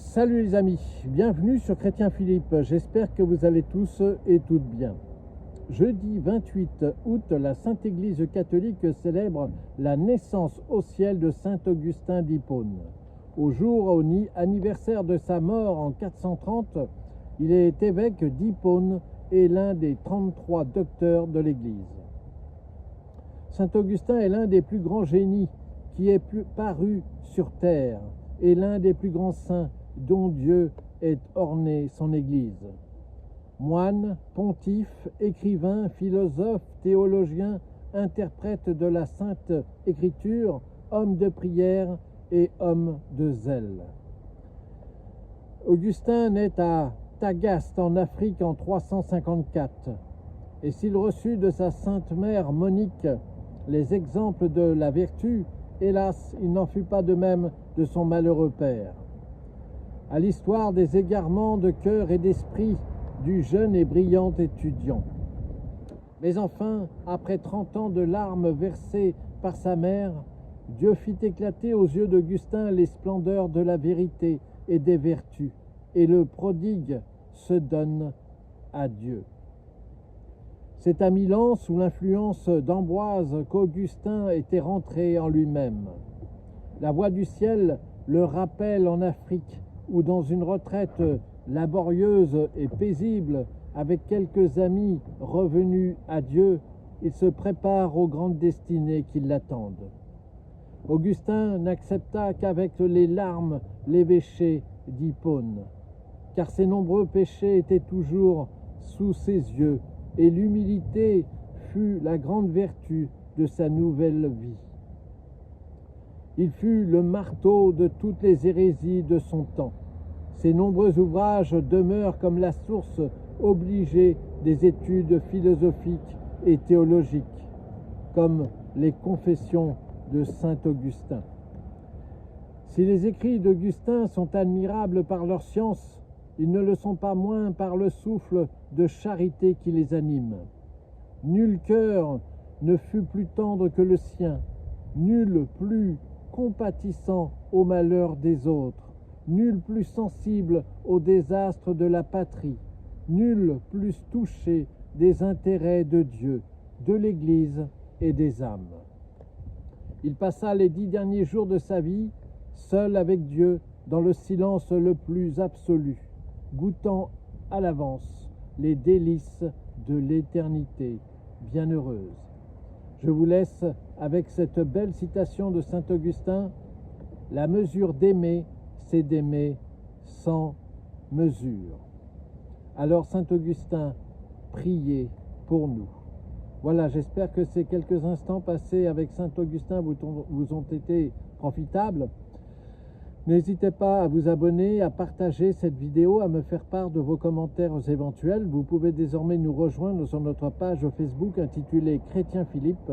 Salut les amis, bienvenue sur Chrétien Philippe, j'espère que vous allez tous et toutes bien. Jeudi 28 août, la Sainte Église catholique célèbre la naissance au ciel de Saint Augustin d'Hippone. Au jour anniversaire de sa mort en 430, il est évêque d'Hippone et l'un des 33 docteurs de l'Église. Saint Augustin est l'un des plus grands génies qui ait paru sur terre et l'un des plus grands saints dont Dieu ait orné son Église. Moine, pontife, écrivain, philosophe, théologien, interprète de la Sainte Écriture, homme de prière et homme de zèle. Augustin naît à Tagaste en Afrique en 354, et s'il reçut de sa sainte mère Monique les exemples de la vertu, hélas, il n'en fut pas de même de son malheureux père. À l'histoire des égarements de cœur et d'esprit du jeune et brillant étudiant. Mais enfin, après 30 ans de larmes versées par sa mère, Dieu fit éclater aux yeux d'Augustin les splendeurs de la vérité et des vertus, et le prodigue se donne à Dieu. C'est à Milan, sous l'influence d'Ambroise, qu'Augustin était rentré en lui-même. La voix du ciel le rappelle en Afrique, où dans une retraite laborieuse et paisible, avec quelques amis revenus à Dieu, il se prépare aux grandes destinées qui l'attendent. Augustin n'accepta qu'avec les larmes l'évêché d'Hippone, car ses nombreux péchés étaient toujours sous ses yeux, et l'humilité fut la grande vertu de sa nouvelle vie. Il fut le marteau de toutes les hérésies de son temps. Ses nombreux ouvrages demeurent comme la source obligée des études philosophiques et théologiques, comme les Confessions de saint Augustin. Si les écrits d'Augustin sont admirables par leur science, ils ne le sont pas moins par le souffle de charité qui les anime. Nul cœur ne fut plus tendre que le sien, nul plus compatissant au malheur des autres, nul plus sensible aux désastres de la patrie, nul plus touché des intérêts de Dieu, de l'Église et des âmes. Il passa les 10 derniers jours de sa vie, seul avec Dieu, dans le silence le plus absolu, goûtant à l'avance les délices de l'éternité bienheureuse. Je vous laisse avec cette belle citation de saint Augustin. La mesure d'aimer, c'est d'aimer sans mesure. Alors saint Augustin, priez pour nous. Voilà, j'espère que ces quelques instants passés avec saint Augustin vous ont été profitables. N'hésitez pas à vous abonner, à partager cette vidéo, à me faire part de vos commentaires éventuels. Vous pouvez désormais nous rejoindre sur notre page Facebook intitulée Chrétien Philippe.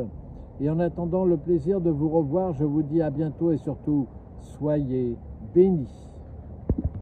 Et en attendant le plaisir de vous revoir, je vous dis à bientôt et surtout, soyez bénis.